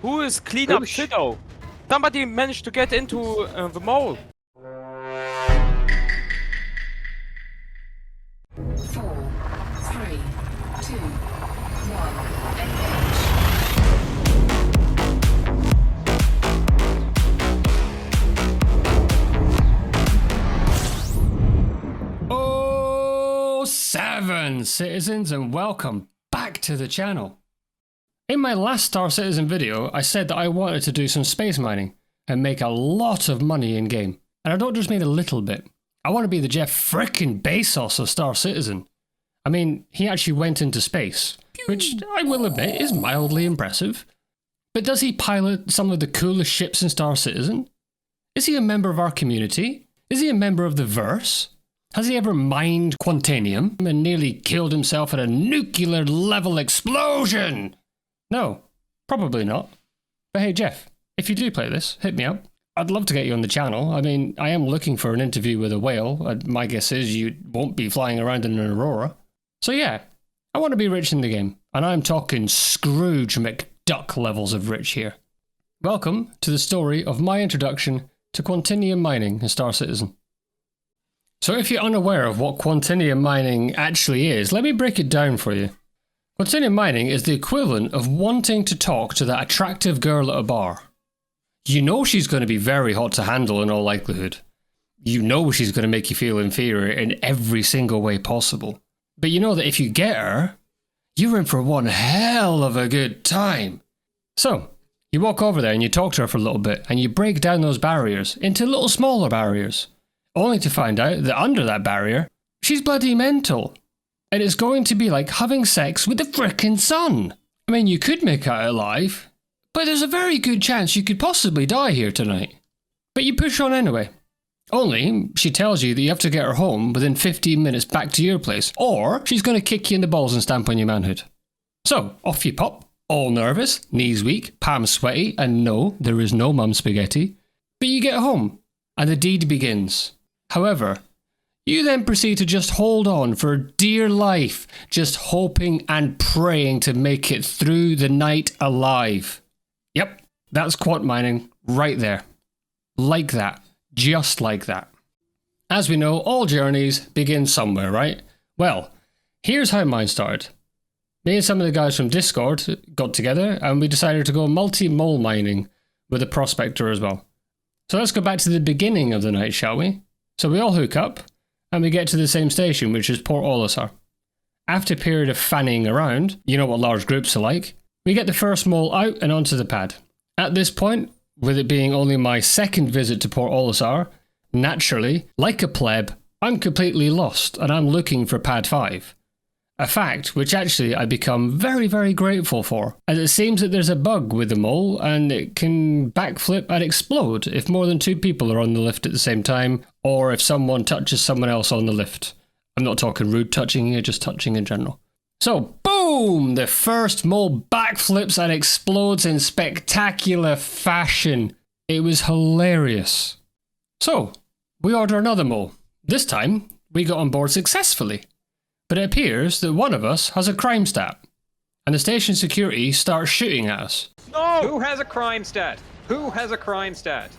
Who is clean up Shadow? Somebody managed to get into the mole. 4, 3, 2, 1, engage. Oh, 7 citizens, and welcome back to the channel. In my last Star Citizen video, I said that I wanted to do some space mining and make a lot of money in game. And I don't just mean a little bit. I want to be the Jeff frickin' Bezos of Star Citizen. I mean, he actually went into space, which I will admit is mildly impressive. But does he pilot some of the coolest ships in Star Citizen? Is he a member of our community? Is he a member of the verse? Has he ever mined Quantanium and nearly killed himself at a nuclear level explosion? No, probably not. But hey Jeff, if you do play this, hit me up. I'd love to get you on the channel. I mean, I am looking for an interview with a whale. My guess is you won't be flying around in an Aurora. So yeah, I want to be rich in the game. And I'm talking Scrooge McDuck levels of rich here. Welcome to the story of my introduction to Quantanium Mining in Star Citizen. So if you're unaware of what Quantanium Mining actually is, let me break it down for you. Quantanium Mining is the equivalent of wanting to talk to that attractive girl at a bar. You know she's going to be very hot to handle in all likelihood. You know she's going to make you feel inferior in every single way possible. But you know that if you get her, you're in for one hell of a good time. So, you walk over there and you talk to her for a little bit and you break down those barriers into little smaller barriers, only to find out that under that barrier, she's bloody mental. And it's going to be like having sex with the frickin' sun. I mean, you could make it out alive, but there's a very good chance you could possibly die here tonight. But you push on anyway. Only, she tells you that you have to get her home within 15 minutes back to your place, or she's going to kick you in the balls and stamp on your manhood. So, off you pop, all nervous, knees weak, palms sweaty, and no, there is no mum spaghetti. But you get home, and the deed begins. However, you then proceed to just hold on for dear life, just hoping and praying to make it through the night alive. Yep, that's quant mining right there. Like that. Just like that. As we know, all journeys begin somewhere, right? Well, here's how mine started. Me and some of the guys from Discord got together and we decided to go multi-mole mining with a prospector as well. So let's go back to the beginning of the night, shall we? So we all hook up and we get to the same station, which is Port Olisar. After a period of fanning around, you know what large groups are like, we get the first mole out and onto the pad. At this point, with it being only my second visit to Port Olisar, naturally, like a pleb, I'm completely lost and I'm looking for pad 5. A fact which actually I become very, very grateful for, as it seems that there's a bug with the mole and it can backflip and explode if more than 2 people are on the lift at the same time, or if someone touches someone else on the lift. I'm not talking rude touching here, just touching in general. So, boom! The first mole backflips and explodes in spectacular fashion. It was hilarious. So, we order another mole. This time, we got on board successfully. But it appears that one of us has a crime stat, and the station security starts shooting at us. No! Who has a crime stat? Who has a crime stat?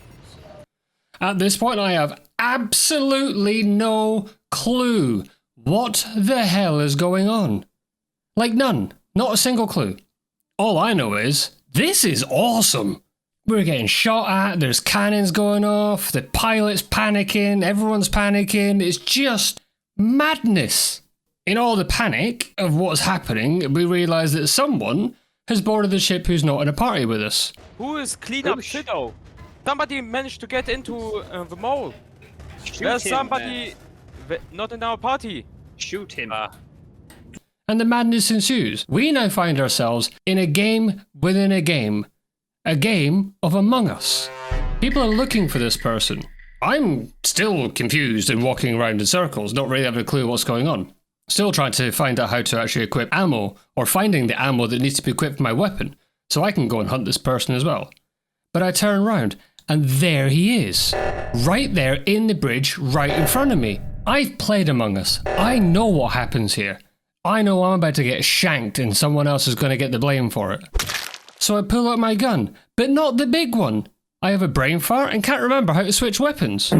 At this point, I have absolutely no clue what the hell is going on. Like none. Not a single clue. All I know is, this is awesome. We're getting shot at, there's cannons going off, the pilot's panicking, everyone's panicking. It's just madness. In all the panic of what's happening, we realise that someone has boarded the ship who's not in a party with us. Who is clean up Shadow? Somebody managed to get into the mole. There's somebody not in our party. Shoot him. And the madness ensues. We now find ourselves in a game within a game. A game of Among Us. People are looking for this person. I'm still confused and walking around in circles, not really having a clue what's going on. Still trying to find out how to actually equip ammo, or finding the ammo that needs to be equipped for my weapon, so I can go and hunt this person as well. But I turn around, and there he is. Right there in the bridge, right in front of me. I've played Among Us. I know what happens here. I know I'm about to get shanked and someone else is going to get the blame for it. So I pull out my gun, but not the big one. I have a brain fart and can't remember how to switch weapons.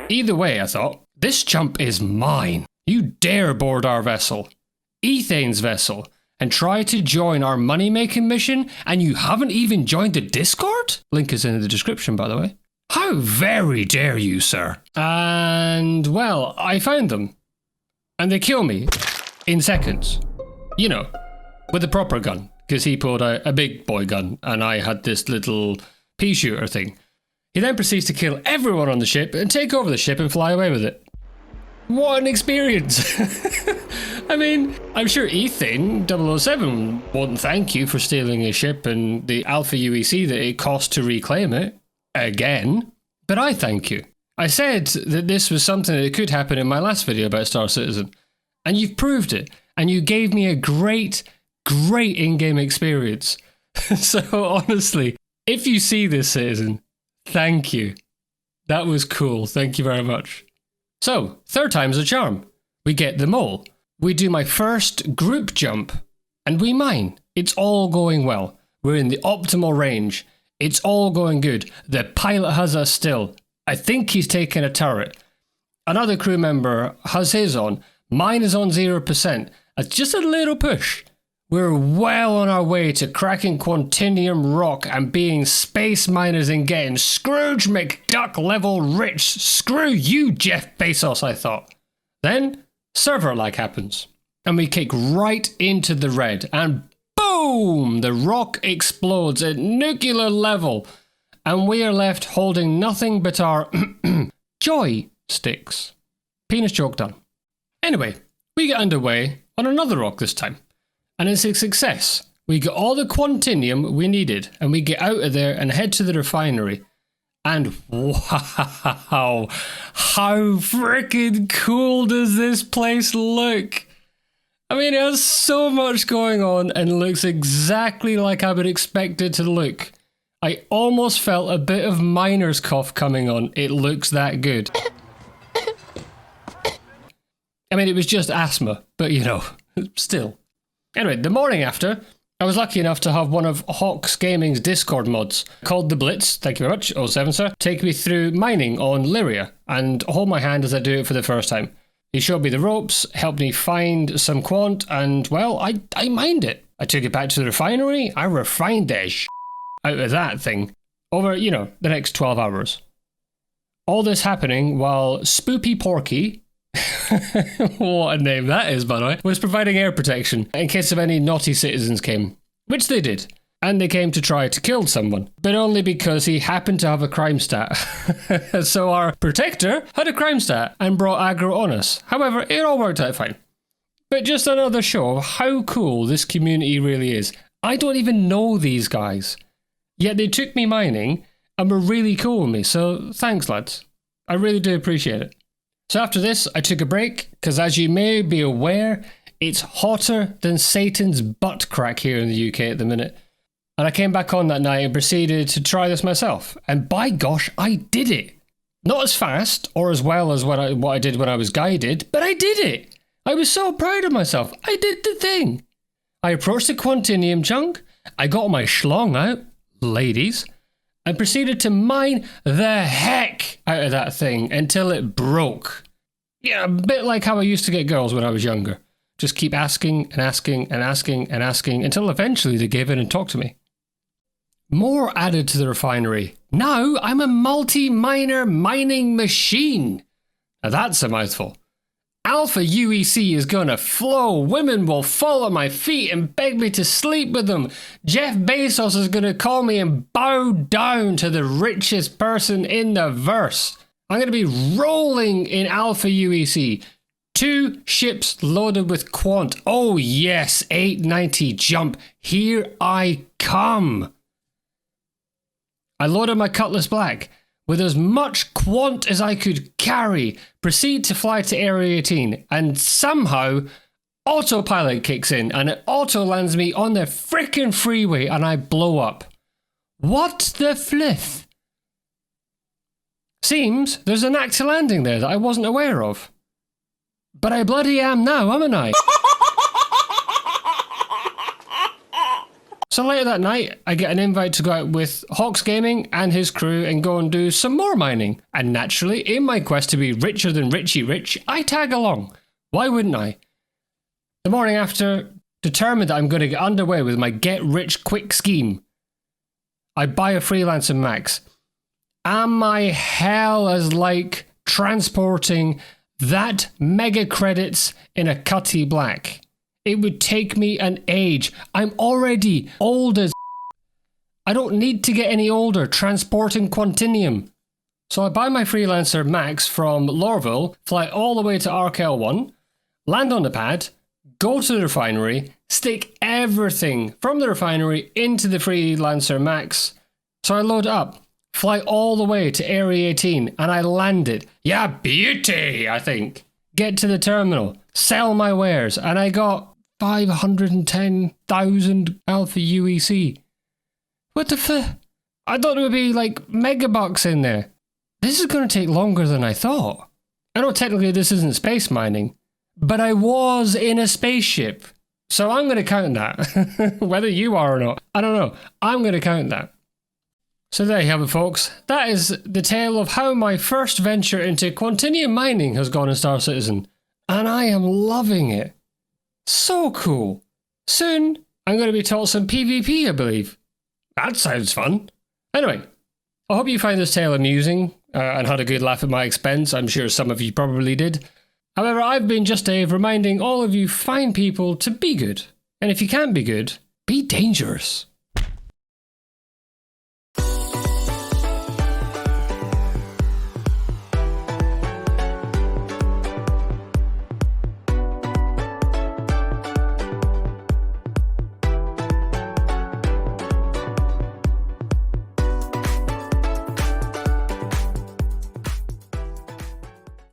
Either way, I thought, this chump is mine. You dare board our vessel, Ethane's vessel, and try to join our money-making mission, and you haven't even joined the Discord? Link is in the description, by the way. How very dare you, sir? And, well, I found them. And they kill me in seconds. You know, with a proper gun, because he pulled out a big boy gun, and I had this little pea shooter thing. He then proceeds to kill everyone on the ship and take over the ship and fly away with it. What an experience! I mean, I'm sure Ethane 007 won't thank you for stealing his ship and the Alpha UEC that it cost to reclaim it. Again. But I thank you. I said that this was something that could happen in my last video about Star Citizen. And you've proved it. And you gave me a great in-game experience. So honestly, if you see this, Citizen, thank you. That was cool. Thank you very much. So, third time's a charm. We get the mole. We do my first group jump. And we mine. It's all going well. We're in the optimal range. It's all going good. The pilot has us still. I think he's taken a turret. Another crew member has his on. Mine is on 0%. It's just a little push. We're well on our way to cracking Quantanium rock and being space miners and getting Scrooge McDuck level rich. Screw you, Jeff Bezos, I thought. Then, server lag happens. And we kick right into the red. And boom! The rock explodes at nuclear level. And we are left holding nothing but our joy sticks. Penis joke done. Anyway, we get underway on another rock this time. And it's a success. We got all the Quantanium we needed, and we get out of there and head to the refinery. And wow, how freaking cool does this place look? I mean, it has so much going on and looks exactly like I would expect it to look. I almost felt a bit of miner's cough coming on. It looks that good. I mean, it was just asthma, but you know, still. Anyway, the morning after, I was lucky enough to have one of Hawks Gaming's Discord mods, called The Blitz, thank you very much, 07 sir, take me through mining on Lyria, and hold my hand as I do it for the first time. He showed me the ropes, helped me find some quant, and well, I mined it. I took it back to the refinery, I refined the out of that thing, over, you know, the next 12 hours. All this happening while Spoopy Porky, what a name that is, by the way, was providing air protection in case of any naughty citizens came. Which they did. And they came to try to kill someone. But only because he happened to have a crime stat. So our protector had a crime stat and brought aggro on us. However, it all worked out fine. But just another show of how cool this community really is. I don't even know these guys. Yet they took me mining and were really cool with me. So thanks, lads. I really do appreciate it. So after this, I took a break, because as you may be aware, it's hotter than Satan's butt crack here in the UK at the minute. And I came back on that night and proceeded to try this myself. And by gosh, I did it. Not as fast or as well as what I did when I was guided, but I did it. I was so proud of myself. I did the thing. I approached the Quantanium chunk, I got my schlong out, ladies, and proceeded to mine the heck out of that thing until it broke. Yeah, a bit like how I used to get girls when I was younger. Just keep asking and asking and asking and asking until eventually they gave in and talked to me. More added to the refinery. Now I'm a multi-miner mining machine. Now that's a mouthful. Alpha UEC is gonna flow. Women will fall at my feet and beg me to sleep with them. Jeff Bezos is gonna call me and bow down to the richest person in the verse. I'm gonna be rolling in Alpha UEC. 2 ships loaded with quant. Oh yes, 890 jump. Here I come. I loaded my Cutlass Black with as much quant as I could carry, proceed to fly to Area 18, and somehow autopilot kicks in and it auto lands me on the frickin' freeway and I blow up. What the fliff? Seems there's an active landing there that I wasn't aware of. But I bloody am now, haven't I? So later that night, I get an invite to go out with Hawks Gaming and his crew and go and do some more mining. And naturally, in my quest to be richer than Richie Rich, I tag along. Why wouldn't I? The morning after, determined that I'm going to get underway with my get rich quick scheme, I buy a Freelancer Max. And my hell is like transporting that mega credits in a Cutty Black. It would take me an age. I'm already old as I don't need to get any older transporting Quantanium. So I buy my Freelancer Max from Lorville, fly all the way to Arkel 1, land on the pad, go to the refinery, stick everything from the refinery into the Freelancer Max. So I load up, fly all the way to Area 18, and I land it. Yeah, beauty, I think. Get to the terminal, sell my wares, and I got 510,000 Alpha UEC. What the f? I thought there would be like megabucks in there. This is going to take longer than I thought. I know technically this isn't space mining, but I was in a spaceship. So I'm going to count that. Whether you are or not, I don't know. I'm going to count that. So there you have it, folks. That is the tale of how my first venture into Quantanium Mining has gone in Star Citizen. And I am loving it. So cool. Soon, I'm going to be taught some PvP, I believe. That sounds fun. Anyway, I hope you find this tale amusing and had a good laugh at my expense. I'm sure some of you probably did. However, I've been Just Dave reminding all of you fine people to be good. And if you can't be good, be dangerous.